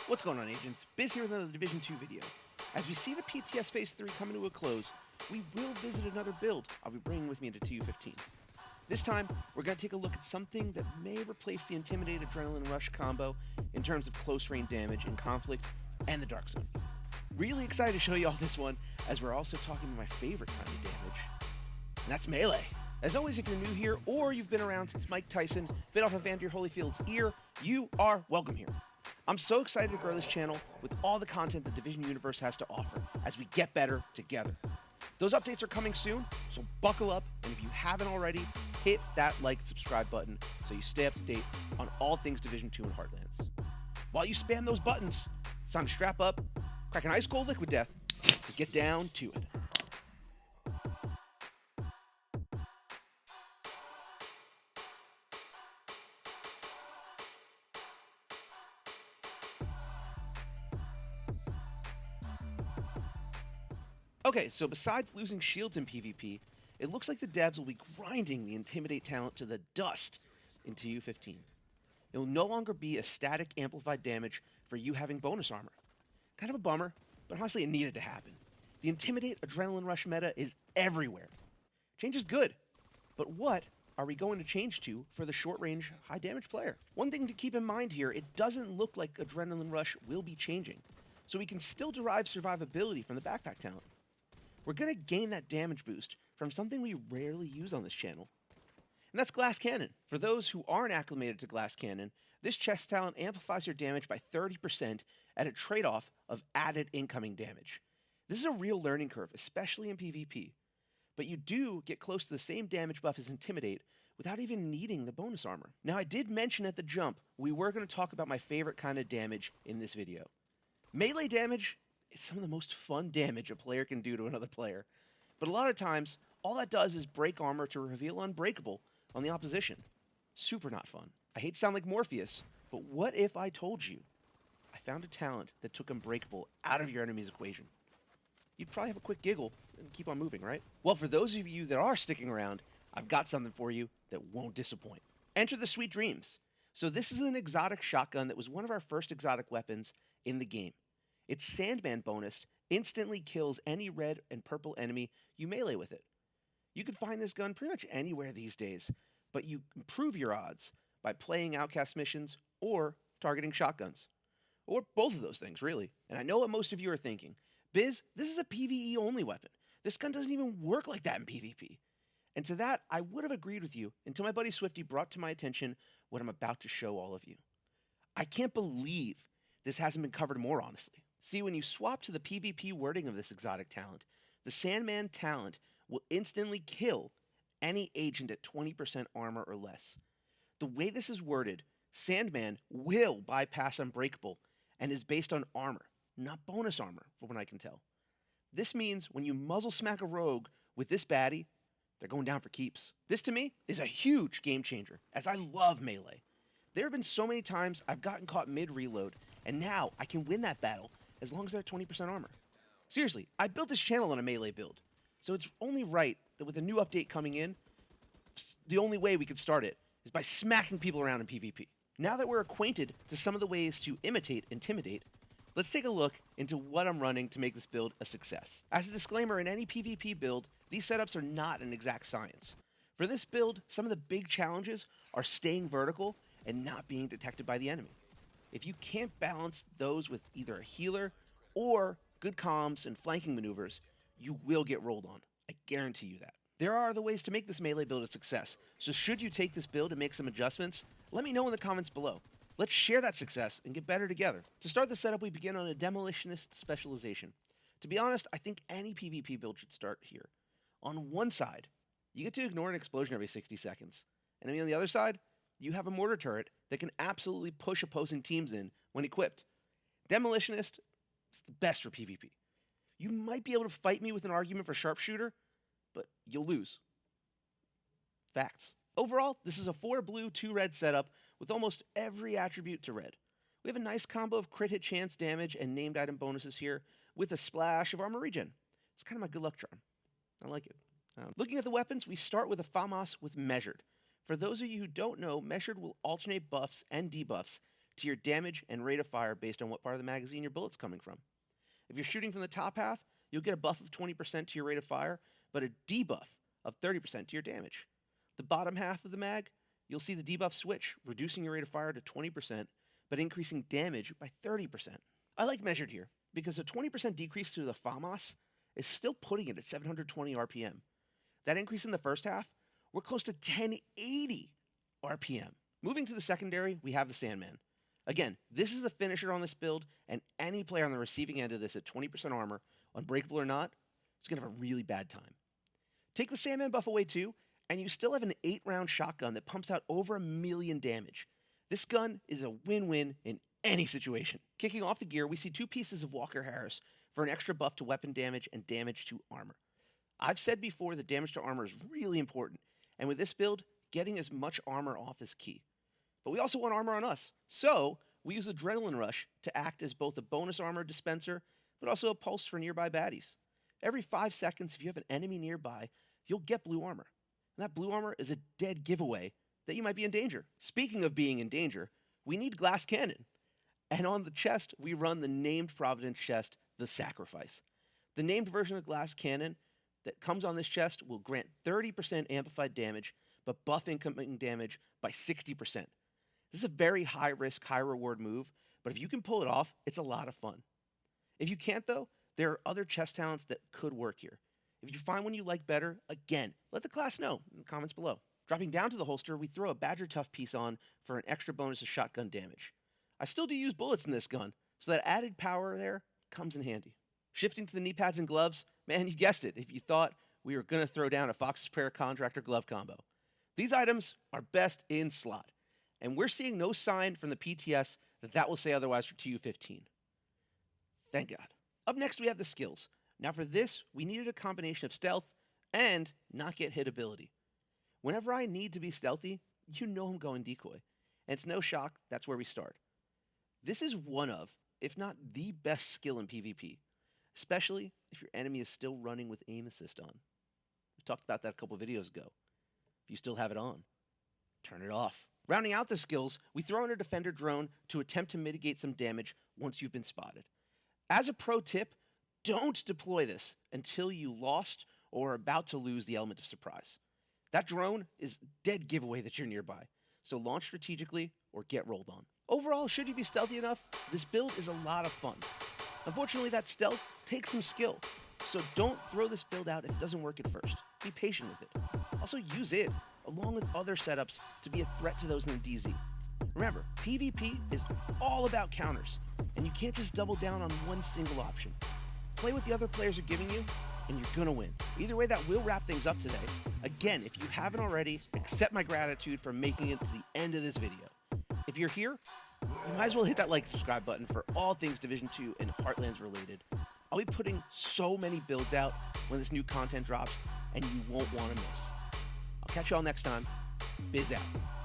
What's going on, agents? Biz here with another Division 2 video. As we see the PTS Phase 3 coming to a close, we will visit another build I'll be bringing with me into TU15. This time, we're going to take a look at something that may replace the Intimidate Adrenaline Rush combo in terms of close range damage in Conflict and the Dark Zone. Really excited to show you all this one, as we're also talking about my favorite kind of damage, and that's melee. As always, if you're new here or you've been around since Mike Tyson bit off Evander Holyfield's ear, you are welcome here. I'm so excited to grow this channel with all the content the Division universe has to offer as we get better together. Those updates are coming soon, so buckle up, and if you haven't already, hit that like and subscribe button so you stay up to date on all things Division 2 and Heartlands. While you spam those buttons, it's time to strap up, crack an ice cold liquid death, and get down to it. Okay, so besides losing shields in PvP, it looks like the devs will be grinding the Intimidate talent to the dust in TU15. It will no longer be a static amplified damage for you having bonus armor. Kind of a bummer, but honestly it needed to happen. The Intimidate Adrenaline Rush meta is everywhere. Change is good, but what are we going to change to for the short range, high damage player? One thing to keep in mind here, it doesn't look like Adrenaline Rush will be changing, so we can still derive survivability from the backpack talent. We're going to gain that damage boost from something we rarely use on this channel, and that's Glass Cannon. For those who aren't acclimated to Glass Cannon, this chest talent amplifies your damage by 30% at a trade-off of added incoming damage. This is a real learning curve, especially in PvP, but you do get close to the same damage buff as Intimidate without even needing the bonus armor. Now, I did mention at the jump we were going to talk about my favorite kind of damage in this video. Melee damage is some of the most fun damage a player can do to another player, but a lot of times, all that does is break armor to reveal Unbreakable on the opposition. Super not fun. I hate to sound like Morpheus, but what if I told you I found a talent that took Unbreakable out of your enemy's equation? You'd probably have a quick giggle and keep on moving, right? Well, for those of you that are sticking around, I've got something for you that won't disappoint. Enter the Sweet Dreams. So this is an exotic shotgun that was one of our first exotic weapons in the game. Its Sandman bonus instantly kills any red and purple enemy you melee with it. You can find this gun pretty much anywhere these days, but you improve your odds by playing outcast missions or targeting shotguns. Or both of those things, really. And I know what most of you are thinking. Biz, this is a PvE only weapon. This gun doesn't even work like that in PvP. And to that, I would have agreed with you until my buddy Swifty brought to my attention what I'm about to show all of you. I can't believe this hasn't been covered more, honestly. See, when you swap to the PvP wording of this exotic talent, the Sandman Talent will instantly kill any agent at 20% armor or less. The way this is worded, Sandman will bypass Unbreakable and is based on armor, not bonus armor, from what I can tell. This means when you muzzle smack a rogue with this baddie, they're going down for keeps. This, to me, is a huge game changer, as I love melee. There have been so many times I've gotten caught mid-reload, and now I can win that battle as long as they're 20% armor. Seriously, I built this channel on a melee build, so it's only right that with a new update coming in, the only way we could start it is by smacking people around in PvP. Now that we're acquainted to some of the ways to imitate Intimidate, let's take a look into what I'm running to make this build a success. As a disclaimer, in any PvP build, these setups are not an exact science. For this build, some of the big challenges are staying vertical and not being detected by the enemy. If you can't balance those with either a healer or good comms and flanking maneuvers, you will get rolled on. I guarantee you that. There are other ways to make this melee build a success, so should you take this build and make some adjustments, let me know in the comments below. Let's share that success and get better together. To start the setup, we begin on a Demolitionist specialization. To be honest, I think any PvP build should start here. On one side, you get to ignore an explosion every 60 seconds. And on the other side, you have a mortar turret that can absolutely push opposing teams in when equipped. Demolitionist is the best for PvP. You might be able to fight me with an argument for sharpshooter, but you'll lose. Facts. Overall, this is a 4 blue, 2 red setup with almost every attribute to red. We have a nice combo of crit hit chance damage and named item bonuses here with a splash of armor regen. It's kind of my good luck charm. I like it. Looking at the weapons, we start with a FAMAS with Measured. For those of you who don't know, Measured will alternate buffs and debuffs to your damage and rate of fire based on what part of the magazine your bullet's coming from. If you're shooting from the top half, you'll get a buff of 20% to your rate of fire, but a debuff of 30% to your damage. The bottom half of the mag, you'll see the debuff switch, reducing your rate of fire to 20%, but increasing damage by 30%. I like measured here, because a 20% decrease to the FAMAS is still putting it at 720 RPM. That increase in the first half, we're close to 1080 RPM. Moving to the secondary, we have the Sandman. Again, this is the finisher on this build, and any player on the receiving end of this at 20% armor, unbreakable or not, is going to have a really bad time. Take the Sandman buff away too, and you still have an 8-round shotgun that pumps out over 1 million damage. This gun is a win-win in any situation. Kicking off the gear, we see 2 pieces of Walker Harris for an extra buff to weapon damage and damage to armor. I've said before that damage to armor is really important, and with this build, getting as much armor off is key. But we also want armor on us, so we use Adrenaline Rush to act as both a bonus armor dispenser, but also a pulse for nearby baddies. Every 5 seconds, if you have an enemy nearby, you'll get blue armor. And that blue armor is a dead giveaway that you might be in danger. Speaking of being in danger, we need glass cannon. And on the chest, we run the named Providence chest, the Sacrifice. The named version of glass cannon that comes on this chest will grant 30% amplified damage, but buff incoming damage by 60%. This is a very high-risk, high-reward move, but if you can pull it off, it's a lot of fun. If you can't, though, there are other chest talents that could work here. If you find one you like better, again, let the class know in the comments below. Dropping down to the holster, we throw a Badger Tough piece on for an extra bonus of shotgun damage. I still do use bullets in this gun, so that added power there comes in handy. Shifting to the knee pads and gloves, man, you guessed it if you thought we were going to throw down a Fox's Prayer Contractor glove combo. These items are best in slot, and we're seeing no sign from the PTS that will say otherwise for TU15. Thank God. Up next, we have the skills. Now for this, we needed a combination of stealth and not get hit ability. Whenever I need to be stealthy, you know I'm going decoy. And it's no shock, that's where we start. This is one of, if not the best skill in PvP, especially if your enemy is still running with aim assist on. We talked about that a couple videos ago. If you still have it on, turn it off. Rounding out the skills, we throw in a defender drone to attempt to mitigate some damage once you've been spotted. As a pro tip, don't deploy this until you lost or are about to lose the element of surprise. That drone is dead giveaway that you're nearby, so launch strategically or get rolled on. Overall, should you be stealthy enough, this build is a lot of fun. Unfortunately, that stealth takes some skill, so don't throw this build out if it doesn't work at first. Be patient with it. Also use it, along with other setups, to be a threat to those in the DZ. Remember, PvP is all about counters, and you can't just double down on one single option. Play what the other players are giving you, and you're gonna win. Either way, that will wrap things up today. Again, if you haven't already, accept my gratitude for making it to the end of this video. If you're here, you might as well hit that like and subscribe button for all things Division 2 and Heartlands related. I'll be putting so many builds out when this new content drops, and you won't want to miss. I'll catch you all next time. Biz out.